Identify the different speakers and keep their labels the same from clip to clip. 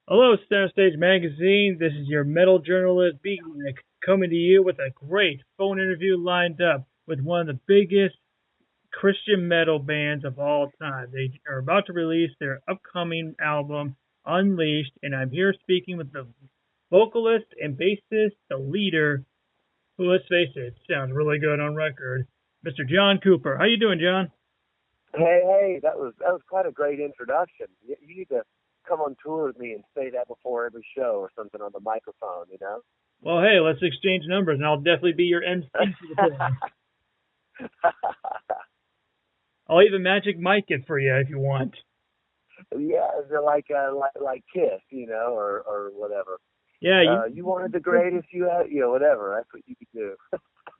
Speaker 1: Hello, Center Stage Magazine. This is your metal journalist, Beatnik, coming to you with a great phone interview lined up with one of the biggest Christian metal bands of all time. They are about to release their upcoming album, Unleashed, and I'm here speaking with the vocalist and bassist, the leader, who, let's face it, sounds really good on record, Mr. John Cooper. How you doing, John?
Speaker 2: Hey, that was quite a great introduction. You need to come on tour with me and say that before every show or something on the microphone, you know?
Speaker 1: Well, hey, let's exchange numbers, and I'll definitely be your MC for the tour. I'll even Magic Mike it for you if you want.
Speaker 2: Yeah, they're like Kiss, or whatever.
Speaker 1: Yeah,
Speaker 2: You wanted the greatest, you had, whatever. That's what you could do.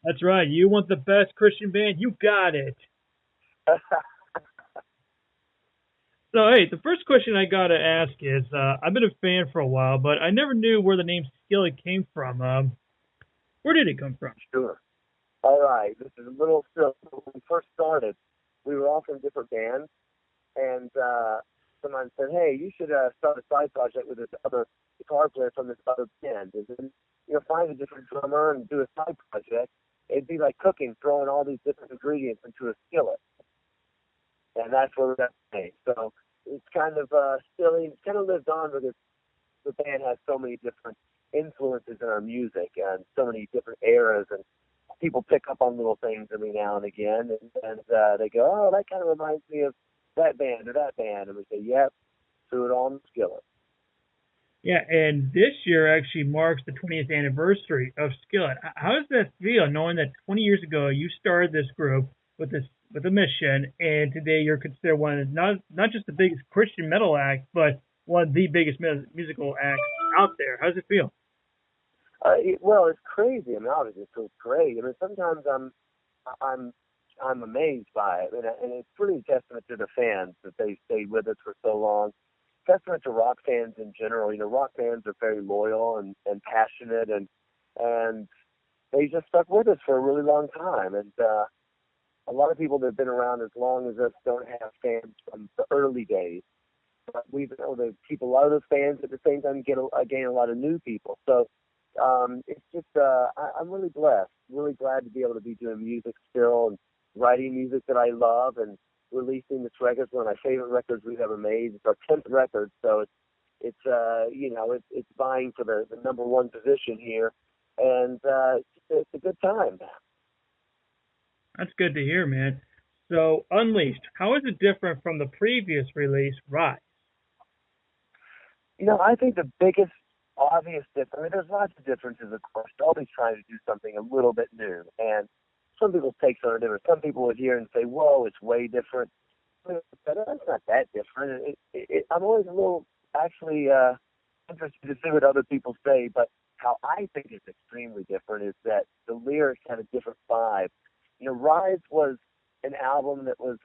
Speaker 1: that's right. You want the best Christian band? You got it. So, hey, the first question I got to ask is I've been a fan for a while, but I never knew where the name Skillet came from. Where did it come from?
Speaker 2: Sure. All right, this is a little silly. When we first started, we were all from different bands, and someone said, "Hey, you should start a side project with this other guitar player from this other band, and then find a different drummer and do a side project. It'd be like cooking, throwing all these different ingredients into a skillet, and that's where we got the name. So it's kind of silly. It's kind of lived on because the band has so many different influences in our music and so many different eras, and people pick up on little things every now and again, and they go, "Oh, that kind of reminds me of that band or that band," and we say, "Yep, threw it on the skillet."
Speaker 1: Yeah, and this year actually marks the 20th anniversary of Skillet. How does that feel, knowing that 20 years ago you started this group with a mission, and today you're considered one of not just the biggest Christian metal act, but one of the biggest musical acts out there? How does it feel?
Speaker 2: Well, it's crazy. I mean, obviously, it feels great. I mean, sometimes I'm I'm amazed by it, and it's really a testament to the fans that they stayed with us for so long. Testament to rock fans in general. Rock fans are very loyal and passionate, and they just stuck with us for a really long time. And a lot of people that have been around as long as us don't have fans from the early days. But we've been able to keep a lot of those fans at the same time gain a lot of new people. So it's just I'm really blessed, really glad to be able to be doing music still and writing music that I love and releasing this record. It's one of my favorite records we've ever made. It's our 10th record, so it's vying for the number one position here, and it's a good time.
Speaker 1: That's good to hear, man. So, Unleashed, how is it different from the previous release, Rise?
Speaker 2: I think the biggest obvious difference, I mean, there's lots of differences, of course. Always trying to do something a little bit new. And some people's takes are different. Some people would hear and say, whoa, it's way different. But that's not that different. I'm always a little actually interested to see what other people say. But how I think it's extremely different is that the lyrics had a different vibe. Rise was an album that was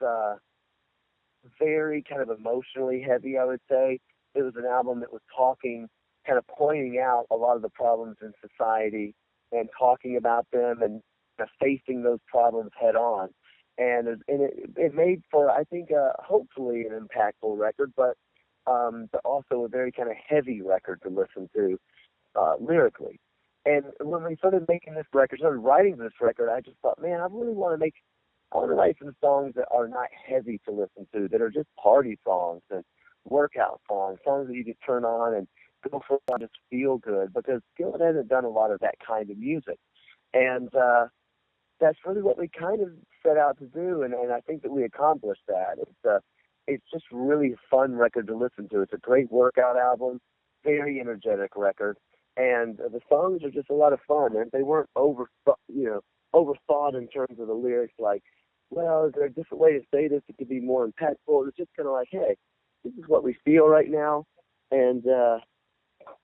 Speaker 2: very kind of emotionally heavy, I would say. It was an album that was talking, kind of pointing out a lot of the problems in society and talking about them and facing those problems head on. And it made for, I think, hopefully an impactful record, but also a very kind of heavy record to listen to lyrically. And when we started making this record, started writing this record, I just thought, man, I want to write some songs that are not heavy to listen to, that are just party songs and workout songs that you can turn on and go for and just feel good, because Skillet hasn't done a lot of that kind of music. And that's really what we kind of set out to do, and I think that we accomplished that. It's just really a fun record to listen to. It's a great workout album, very energetic record, and the songs are just a lot of fun. And they weren't overthought in terms of the lyrics. Like, well, is there a different way to say this? It could be more impactful. It's just kind of like, hey, this is what we feel right now, and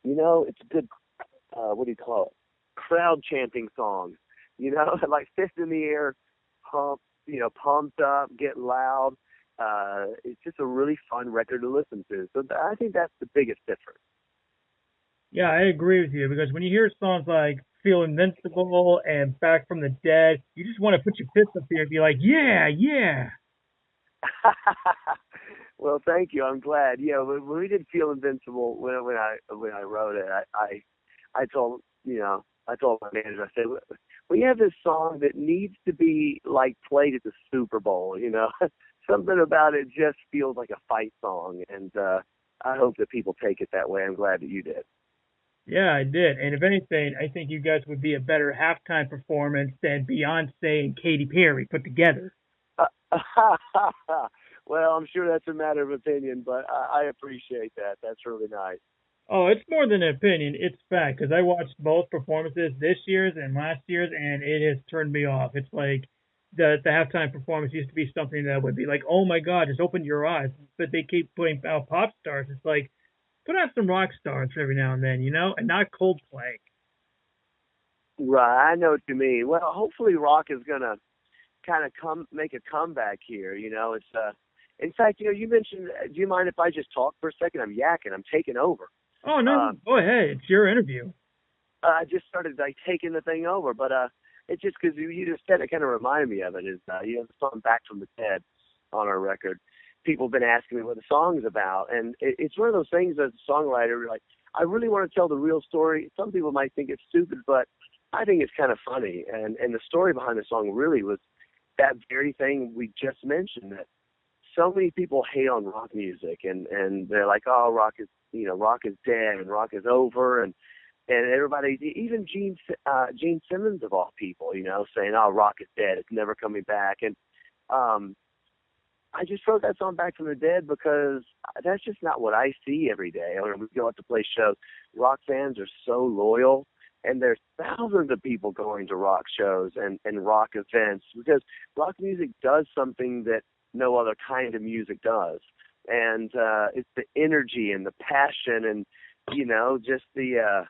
Speaker 2: it's a good what do you call it? Crowd chanting song. Like fist in the air, pumped up, get loud. It's just a really fun record to listen to. So I think that's the biggest difference.
Speaker 1: Yeah, I agree with you because when you hear songs like Feel Invincible and Back from the Dead, you just want to put your fists up there and be like, yeah, yeah.
Speaker 2: Well, thank you. I'm glad. Yeah, when we did Feel Invincible, when I wrote it, I told I told my manager, I said, we have this song that needs to be like played at the Super Bowl. Something about it just feels like a fight song, and I hope that people take it that way. I'm glad that you did.
Speaker 1: Yeah, I did. And if anything, I think you guys would be a better halftime performance than Beyonce and Katy Perry put together.
Speaker 2: Well, I'm sure that's a matter of opinion, but I appreciate that. That's really nice.
Speaker 1: Oh, it's more than an opinion. It's fact because I watched both performances, this year's and last year's, and it has turned me off. It's like the halftime performance used to be something that would be like, oh my God, just open your eyes. But they keep putting out pop stars. It's like put out some rock stars every now and then, and not Coldplay.
Speaker 2: Right, I know what you mean. Well, hopefully rock is gonna kind of make a comeback here. It's in fact, you mentioned. Do you mind if I just talk for a second? I'm yakking. I'm taking over.
Speaker 1: Oh no,
Speaker 2: Um,
Speaker 1: go ahead. It's your interview.
Speaker 2: I just started like taking the thing over, but it's just because you just said it, kind of reminded me of it. Is the song "Back from the Dead" on our record? People have been asking me what the song's about, and it's one of those things as a songwriter. You're like, I really want to tell the real story. Some people might think it's stupid, but I think it's kind of funny. And the story behind the song really was that very thing we just mentioned, that so many people hate on rock music, and they're like, oh, rock is dead and rock is over, and everybody, even Gene Simmons of all people, saying, oh, rock is dead, it's never coming back. And um I just wrote that song "Back from the Dead" because that's just not what I see every day. When we go out to play shows, rock fans are so loyal, and there's thousands of people going to rock shows and rock events because rock music does something that no other kind of music does. And it's the energy and the passion and, just the,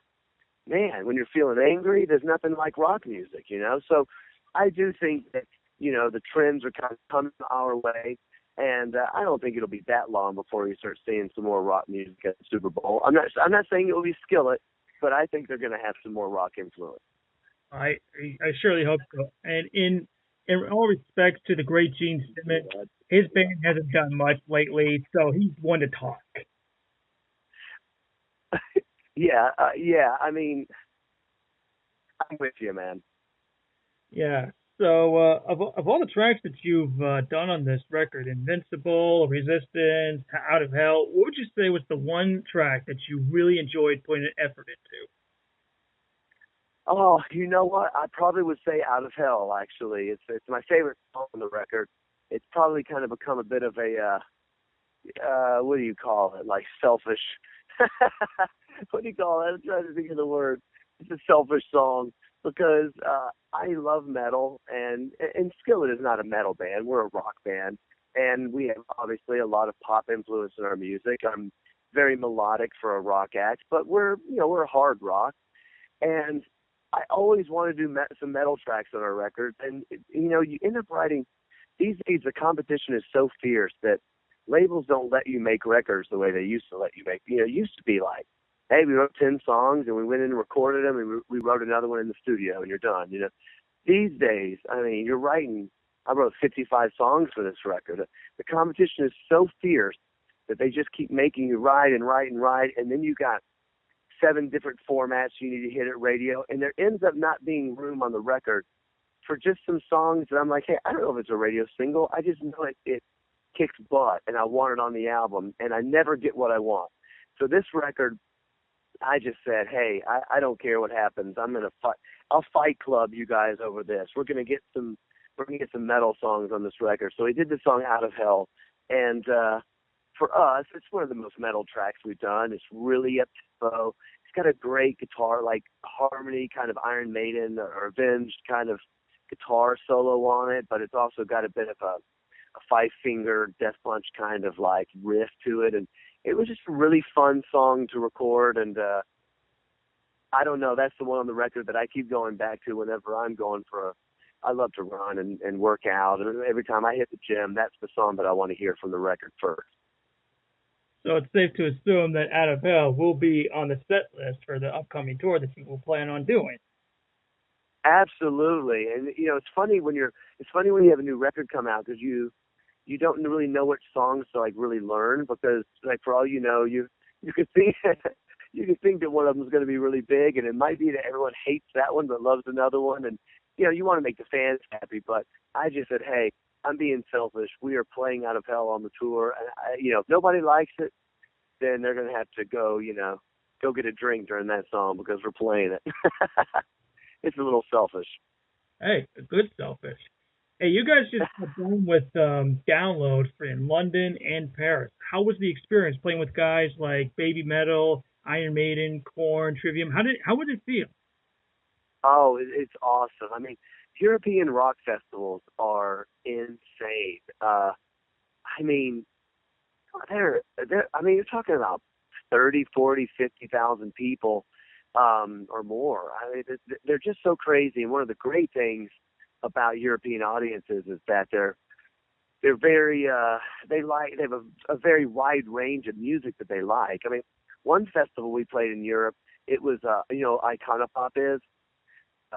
Speaker 2: man, when you're feeling angry, there's nothing like rock music. So I do think that, the trends are kind of coming our way. And I don't think it'll be that long before you start seeing some more rock music at the Super Bowl. I'm not saying it will be Skillet, but I think they're going to have some more rock influence.
Speaker 1: I surely hope so. And in all respects to the great Gene Simmons, his band hasn't done much lately, so he's one to talk.
Speaker 2: Yeah, yeah. I mean, I'm with you, man.
Speaker 1: Yeah. So of all the tracks that you've done on this record, Invincible, Resistance, Out of Hell, what would you say was the one track that you really enjoyed putting an effort into?
Speaker 2: Oh, you know what? I probably would say "Out of Hell." Actually, it's my favorite song on the record. It's probably kind of become a bit of a what do you call it? Like selfish. What do you call it? I'm trying to think of the word. It's a selfish song because I love metal, and Skillet is not a metal band. We're a rock band, and we have obviously a lot of pop influence in our music. I'm very melodic for a rock act, but we're hard rock, and I always want to do some metal tracks on our records, and you end up writing. These days, the competition is so fierce that labels don't let you make records the way they used to let you make. It used to be like, hey, we wrote 10 songs and we went in and recorded them and we wrote another one in the studio and you're done. These days, I mean, you're writing. I wrote 55 songs for this record. The competition is so fierce that they just keep making you write and write and write, and then you got 7 different formats you need to hit at radio, and there ends up not being room on the record for just some songs that I'm like, hey, I don't know if it's a radio single. I just know it kicks butt, and I want it on the album, and I never get what I want. So this record, I just said, hey, I don't care what happens. I'm gonna fight. I'll fight club you guys over this. We're gonna get some metal songs on this record. So we did the song "Out of Hell," and for us, it's one of the most metal tracks we've done. It's really up tempo. It's got a great guitar, like harmony, kind of Iron Maiden or Avenged kind of guitar solo on it, but it's also got a bit of a 5-finger Death Punch kind of like riff to it, and it was just a really fun song to record. And I don't know, that's the one on the record that I keep going back to whenever I'm going for I love to run and work out, and every time I hit the gym, that's the song that I want to hear from the record first.
Speaker 1: So it's safe to assume that Out of Hell will be on the set list for the upcoming tour that you will plan on doing.
Speaker 2: Absolutely, and it's funny when you have a new record come out because you don't really know which songs to like really learn because like for all you know, you could think you could think that one of them is going to be really big, and it might be that everyone hates that one but loves another one, and you want to make the fans happy. But I just said, hey, I'm being selfish. We are playing Out of Hell on the tour, and if nobody likes it, then they're going to have to go, go get a drink during that song because we're playing it. It's a little selfish.
Speaker 1: Hey, a good selfish. Hey, you guys just got done with downloads for in London and Paris. How was the experience playing with guys like Baby Metal, Iron Maiden, Korn, Trivium? How would it feel?
Speaker 2: Oh, it's awesome. I mean, European rock festivals are insane. I mean, they're. I mean, you're talking about 30, 40, 50,000 people, or more. I mean, they're just so crazy. And one of the great things about European audiences is that they're very they have a very wide range of music that they like. I mean, one festival we played in Europe, it was Iconopop is.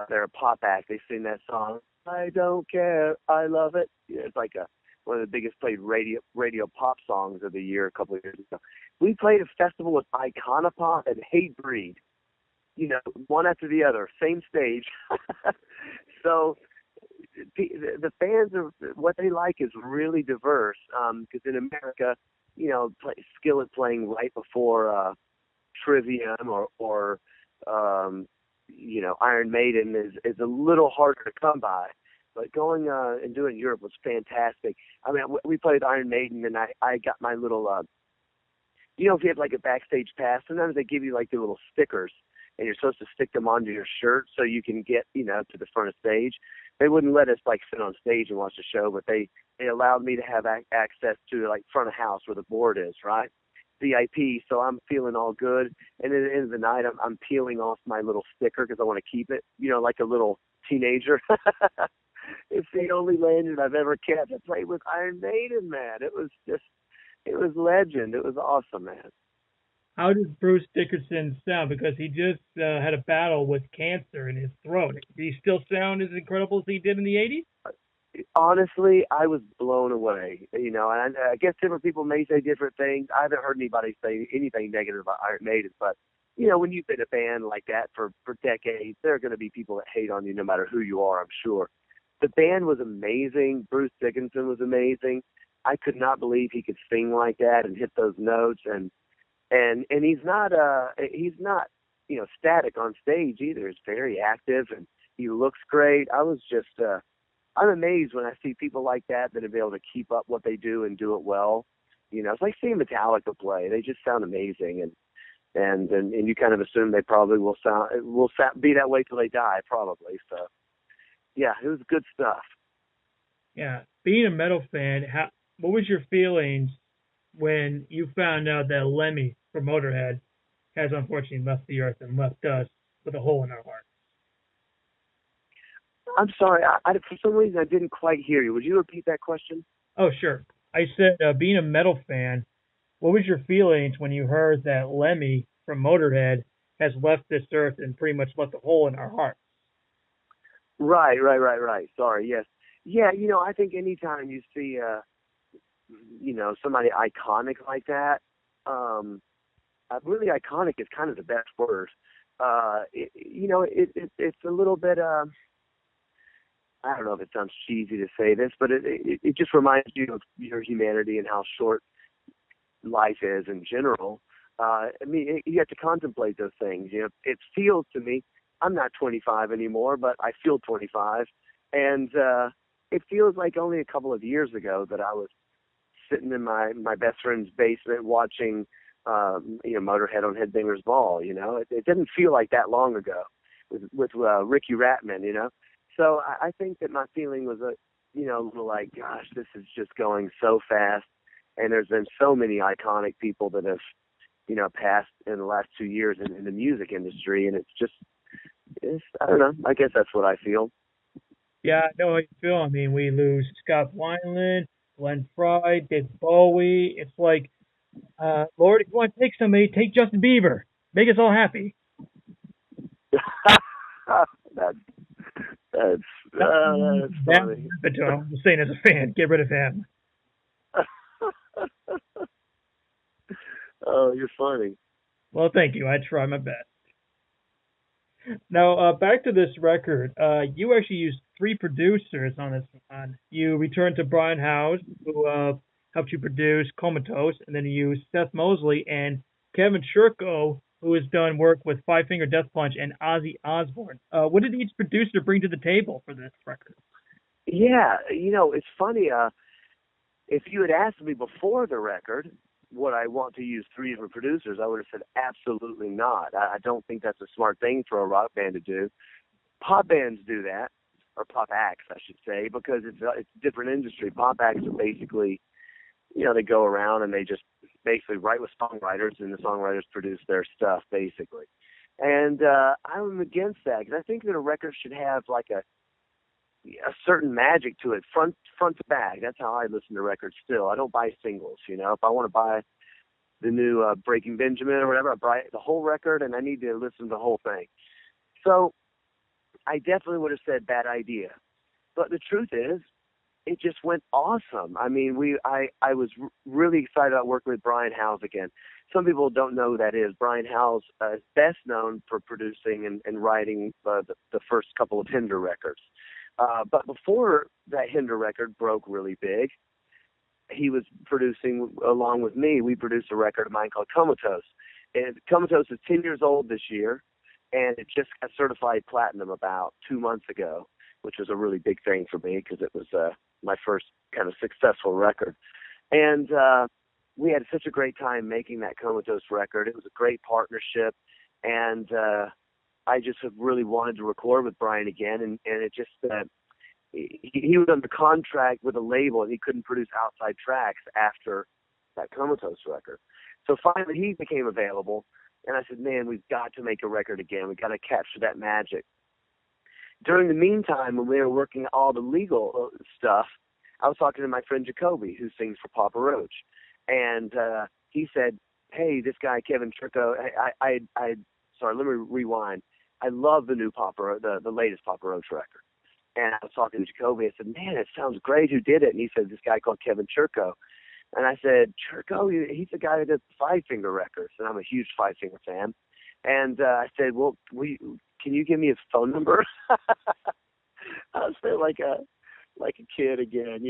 Speaker 2: They're a pop act. They sing that song, I don't care, I love it. Yeah, it's like one of the biggest played radio pop songs of the year a couple of years ago. We played a festival with Iconopop and Hatebreed, one after the other, same stage. So the fans are what they like is really diverse. Because in America, Skillet playing right before Trivium or Iron Maiden is a little harder to come by. But going and doing Europe was fantastic. I mean, we played Iron Maiden, and I got my little, if you have like a backstage pass, sometimes they give you like the little stickers, and you're supposed to stick them onto your shirt so you can get, to the front of stage. They wouldn't let us like sit on stage and watch the show, but they allowed me to have access to like front of house where the board is, right? VIP, so I'm feeling all good. And at the end of the night, I'm peeling off my little sticker because I want to keep it, like a little teenager. It's the only lanyard I've ever kept. I played with Iron Maiden, man. It was legend. It was awesome, man.
Speaker 1: How does Bruce Dickinson sound? Because he just had a battle with cancer in his throat. Does he still sound as incredible as he did in the 80s?
Speaker 2: Honestly, I was blown away. And I guess different people may say different things. I haven't heard anybody say anything negative about Iron Maiden, but when you've been a band like that for decades, there are going to be people that hate on you no matter who you are, I'm sure. The band was amazing. Bruce Dickinson was amazing. I could not believe he could sing like that and hit those notes, and he's not static on stage either. He's very active and he looks great. I was just I'm amazed when I see people like that are able to keep up what they do and do it well. It's like seeing Metallica play. They just sound amazing, and you kind of assume they probably will be that way till they die, probably. So, yeah, it was good stuff.
Speaker 1: Yeah, being a metal fan, what was your feelings when you found out that Lemmy from Motorhead has unfortunately left the earth and left us with a hole in our heart?
Speaker 2: I'm sorry, I for some reason I didn't quite hear you. Would you repeat that question?
Speaker 1: Oh, sure. I said, being a metal fan, what was your feelings when you heard that Lemmy from Motorhead has left this earth and pretty much left a hole in our hearts?
Speaker 2: Right. Sorry, yes. Yeah, I think anytime you see, somebody iconic like that, really iconic is kind of the best word. It's a little bit, I don't know if it sounds cheesy to say this, but it just reminds you of your humanity and how short life is in general. You have to contemplate those things. It feels to me, I'm not 25 anymore, but I feel 25, and it feels like only a couple of years ago that I was sitting in my best friend's basement watching, Motorhead on Headbangers Ball. It didn't feel like that long ago with Ricky Ratman. So I think that my feeling was a little like, gosh, this is just going so fast, and there's been so many iconic people that have passed in the last 2 years in the music industry, and I don't know. I guess that's what I feel.
Speaker 1: Yeah, I know how you feel. I mean, we lose Scott Weiland, Glenn Frey, David Bowie. It's like, Lord, if you want to take somebody, take Justin Bieber. Make us all happy.
Speaker 2: That's funny.
Speaker 1: I'm just saying as a fan, get rid of him.
Speaker 2: Oh, you're funny.
Speaker 1: Well, thank you. I try my best. Now, back to this record. You actually used three producers on this one. You returned to Brian House, who helped you produce Comatose, and then you used Seth Mosley and Kevin Sherko, who has done work with Five Finger Death Punch and Ozzy Osbourne. What did each producer bring to the table for this record?
Speaker 2: Yeah, it's funny. If you had asked me before the record, would I want to use three different producers, I would have said absolutely not. I don't think that's a smart thing for a rock band to do. Pop bands do that, or pop acts, I should say, because it's a different industry. Pop acts are basically, they go around and they just basically write with songwriters, and the songwriters produce their stuff, basically. And I'm against that because I think that a record should have like a certain magic to it, front to back. That's how I listen to records still. I don't buy singles, If I want to buy the new Breaking Benjamin or whatever, I buy the whole record, and I need to listen to the whole thing. So I definitely would have said bad idea. But the truth is, it just went awesome. I mean, I was really excited about working with Brian Howes again. Some people don't know who that is. Brian Howes is best known for producing and writing the first couple of Hinder records. But before that Hinder record broke really big, he was producing, along with me, we produced a record of mine called Comatose. And Comatose is 10 years old this year, and it just got certified platinum about 2 months ago, which was a really big thing for me because it was my first kind of successful record. And we had such a great time making that Comatose record. It was a great partnership, and I just have really wanted to record with Brian again, and it just he was under contract with a label, and he couldn't produce outside tracks after that Comatose record. So finally, he became available, and I said, "Man, we've got to make a record again. We've got to capture that magic." During the meantime, when we were working all the legal stuff, I was talking to my friend Jacoby, who sings for Papa Roach, and he said, "Hey, this guy Kevin Turco, sorry, let me rewind. I love the new the latest Papa Roach record." And I was talking to Jacoby. I said, "Man, it sounds great. Who did it?" And he said, "This guy called Kevin Turco." And I said, "Turco, he's the guy who did Five Finger records." And I'm a huge Five Finger fan. And I said, "Well, can you give me his phone number?" I was feeling like a kid again,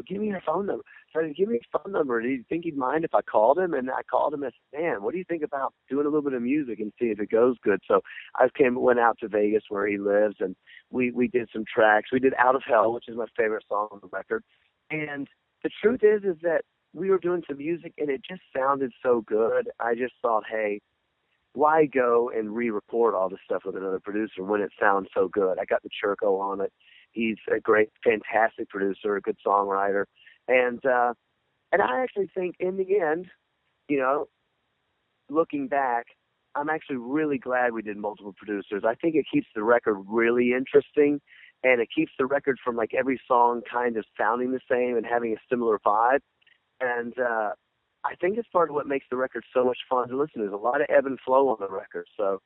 Speaker 2: Give me your phone number. So I said, "Give me his phone number. Do you think he'd mind if I called him?" And I called him and I said, "Man, what do you think about doing a little bit of music and see if it goes good?" So I went out to Vegas where he lives, and we did some tracks. We did Out of Hell, which is my favorite song on the record. And the truth is that we were doing some music and it just sounded so good. I just thought, hey, why go and re-record all this stuff with another producer when it sounds so good? I got the Churko on it. He's a great, fantastic producer, a good songwriter. And I actually think in the end, looking back, I'm actually really glad we did multiple producers. I think it keeps the record really interesting, and it keeps the record from like every song kind of sounding the same and having a similar vibe. And I think it's part of what makes the record so much fun to listen to. There's a lot of ebb and flow on the record, so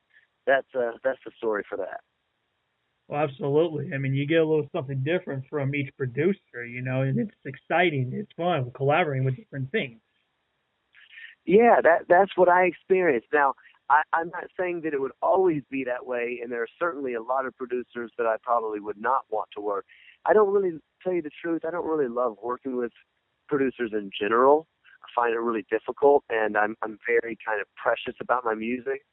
Speaker 2: that's the story for that.
Speaker 1: Well, absolutely. I mean, you get a little something different from each producer, and it's exciting. It's fun collaborating with different things.
Speaker 2: Yeah, that's what I experienced. Now, I'm not saying that it would always be that way, and there are certainly a lot of producers that I probably would not want to work. I don't really, tell you the truth, I don't really love working with producers in general. I find it really difficult, and I'm very kind of precious about my music.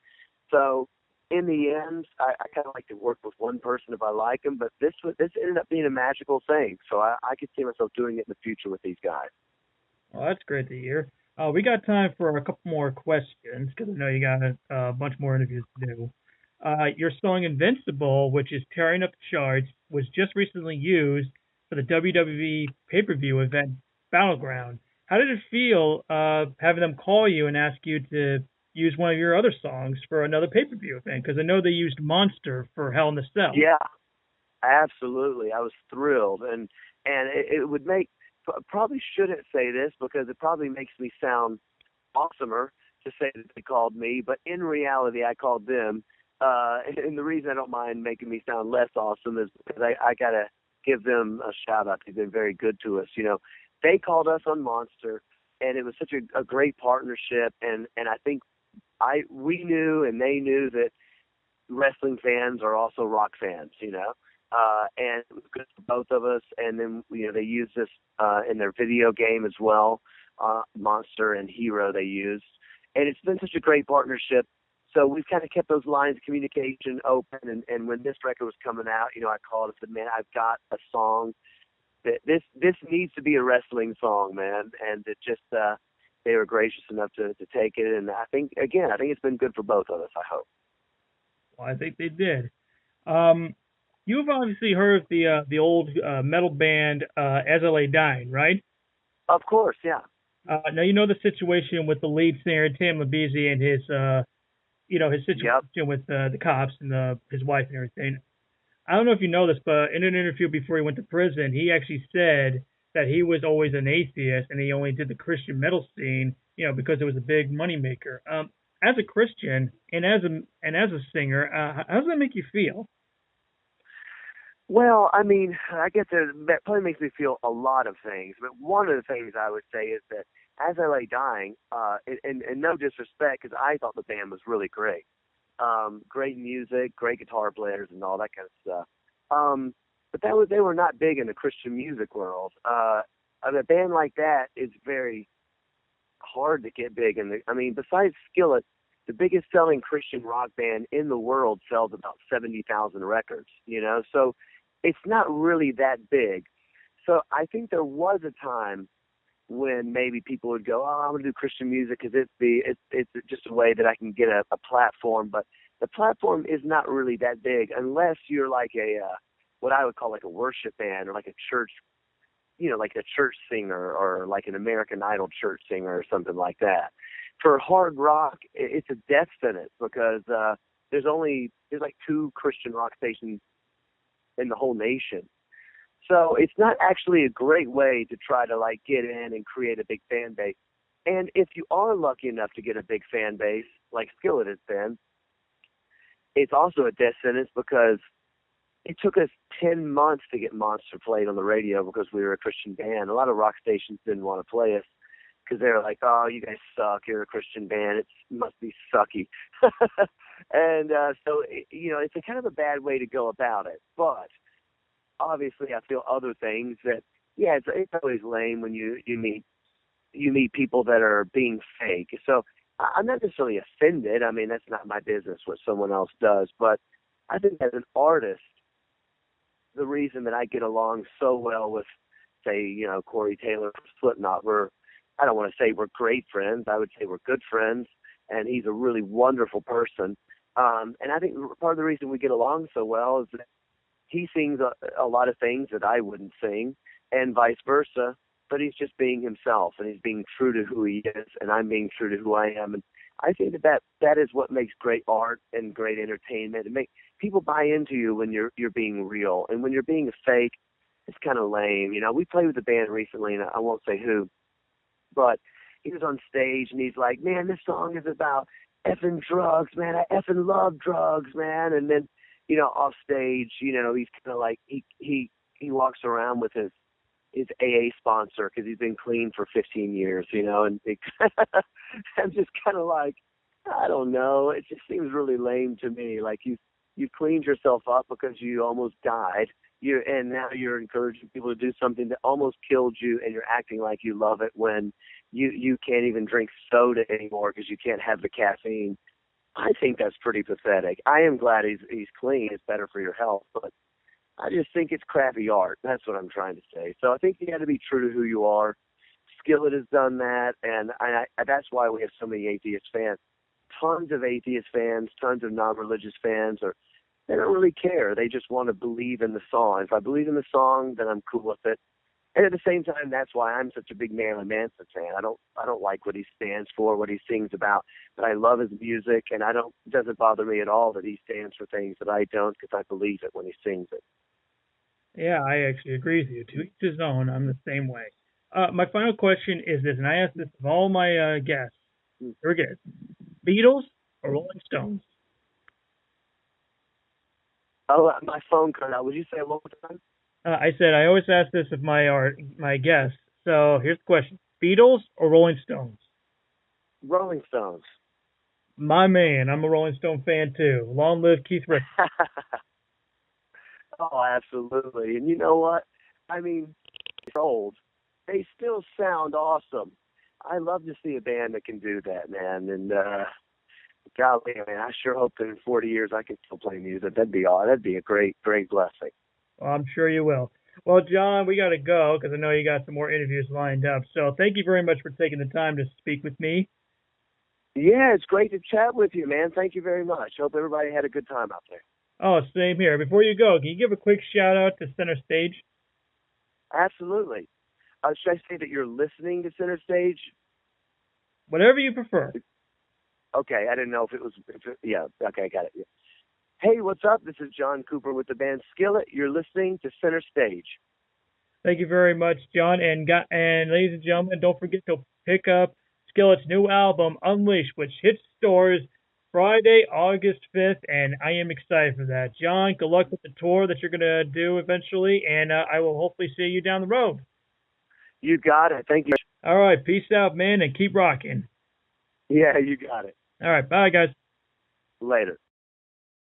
Speaker 2: So in the end, I kind of like to work with one person if I like them, but this ended up being a magical thing. So I could see myself doing it in the future with these guys.
Speaker 1: Well, that's great to hear. We got time for a couple more questions because I know you got a bunch more interviews to do. Your song Invincible, which is tearing up the charts, was just recently used for the WWE pay-per-view event Battleground. How did it feel having them call you and ask you to use one of your other songs for another pay-per-view event? Because I know they used Monster for Hell in the Cell.
Speaker 2: Yeah, absolutely. I was thrilled, and it would make, probably shouldn't say this because it probably makes me sound awesomer to say that they called me, but in reality I called them. And the reason I don't mind making me sound less awesome is because I got to give them a shout out. They've been very good to us. They called us on Monster. and it was such a great partnership. And I think we knew and they knew that wrestling fans are also rock fans, and it was good for both of us. And then they used this in their video game as well, Monster and Hero they used, and it's been such a great partnership. So we've kind of kept those lines of communication open. And when this record was coming out, I called and said, man, I've got a song that this needs to be a wrestling song, man. And it just they were gracious enough to take it. And I think it's been good for both of us, I hope.
Speaker 1: Well, I think they did. You've obviously heard of the old metal band As I Lay Dying, right?
Speaker 2: Of course, yeah.
Speaker 1: Now you know the situation with the lead singer Tim Labizzi and his situation
Speaker 2: Yep.
Speaker 1: with the cops and his wife and everything. I don't know if you know this, but in an interview before he went to prison, he actually said that he was always an atheist and he only did the Christian metal scene, because it was a big moneymaker. As a Christian and as a singer, how does that make you feel?
Speaker 2: Well, I mean, I guess that probably makes me feel a lot of things, but one of the things I would say is that As I Lay Dying, and no disrespect, because I thought the band was really great. Great music, great guitar players, and all that kind of stuff. But they were not big in the Christian music world. A band like that is very hard to get big in besides Skillet, the biggest selling Christian rock band in the world sells about 70,000 records, so it's not really that big. So I think there was a time when maybe people would go, oh, I'm going to do Christian music because it's just a way that I can get a platform. But the platform is not really that big unless you're like what I would call like a worship band or like a church, like a church singer or like an American Idol church singer or something like that. For hard rock, it's a death sentence because there's like 2 Christian rock stations in the whole nation. So it's not actually a great way to try to like get in and create a big fan base. And if you are lucky enough to get a big fan base, like Skillet has been, it's also a death sentence because it took us 10 months to get Monster played on the radio because we were a Christian band. A lot of rock stations didn't want to play us because they were like, oh, you guys suck. You're a Christian band. It must be sucky. And it's a kind of a bad way to go about it. But obviously I feel other things that, yeah, it's always lame when you meet people that are being fake. So I'm not necessarily offended. I mean, that's not my business what someone else does. But I think as an artist, the reason that I get along so well with, say, Corey Taylor from Slipknot, I don't want to say we're great friends. I would say we're good friends, and he's a really wonderful person. And I think part of the reason we get along so well is that he sings a lot of things that I wouldn't sing, and vice versa. But he's just being himself, and he's being true to who he is, and I'm being true to who I am. And I think that is what makes great art and great entertainment. It makes people buy into you when you're being real, and when you're being fake, it's kind of lame. We played with a band recently, and I won't say who, but he was on stage, and he's like, "Man, this song is about effing drugs, man. I effing love drugs, man." And then, off stage, he's kind of like he walks around with his AA sponsor because he's been clean for 15 years, and I'm just kind of like, I don't know. It just seems really lame to me. Like you cleaned yourself up because you almost died. And now you're encouraging people to do something that almost killed you, and you're acting like you love it when you can't even drink soda anymore because you can't have the caffeine. I think that's pretty pathetic. I am glad he's clean. It's better for your health, but I just think it's crappy art. That's what I'm trying to say. So I think you got to be true to who you are. Skillet has done that, and that's why we have so many atheist fans. Tons of atheist fans, tons of non-religious fans, or they don't really care. They just want to believe in the song. If I believe in the song, then I'm cool with it. And at the same time, that's why I'm such a big Marilyn Manson fan. I don't like what he stands for, what he sings about, but I love his music, and it doesn't bother me at all that he stands for things that I don't because I believe it when he sings it.
Speaker 1: Yeah, I actually agree with you. To each his own. I'm the same way. My final question is this, and I ask this of all my guests. Here we go. Beatles or Rolling Stones?
Speaker 2: Oh, my phone cut out. Would you say it one more time?
Speaker 1: I said I always ask this of my guests. So here's the question: Beatles or Rolling Stones?
Speaker 2: Rolling Stones.
Speaker 1: My man, I'm a Rolling Stone fan too. Long live Keith Richards.
Speaker 2: Oh, absolutely. And you know what? I mean, it's old. They still sound awesome. I love to see a band that can do that, man. And golly, man, I sure hope that in 40 years I can still play music. That'd be all. That'd be a great, great blessing.
Speaker 1: Well, I'm sure you will. Well, John, we got to go because I know you got some more interviews lined up. So thank you very much for taking the time to speak with me.
Speaker 2: Yeah, it's great to chat with you, man. Thank you very much. Hope everybody had a good time out there.
Speaker 1: Oh, same here. Before you go, can you give a quick shout out to Center Stage?
Speaker 2: Absolutely. Should I say that you're listening to Center Stage?
Speaker 1: Whatever you prefer.
Speaker 2: Okay, I didn't know if it was. Yeah, okay, got it. Yeah. Hey, what's up? This is John Cooper with the band Skillet. You're listening to Center Stage.
Speaker 1: Thank you very much, John. And ladies and gentlemen, don't forget to pick up Skillet's new album, Unleashed, which hits stores Friday, August 5th, and I am excited for that. John, good luck with the tour that you're going to do eventually, and I will hopefully see you down the road.
Speaker 2: You got it. Thank you.
Speaker 1: All right, peace out, man, and keep rocking.
Speaker 2: Yeah, you got it.
Speaker 1: All right, bye, guys.
Speaker 2: Later.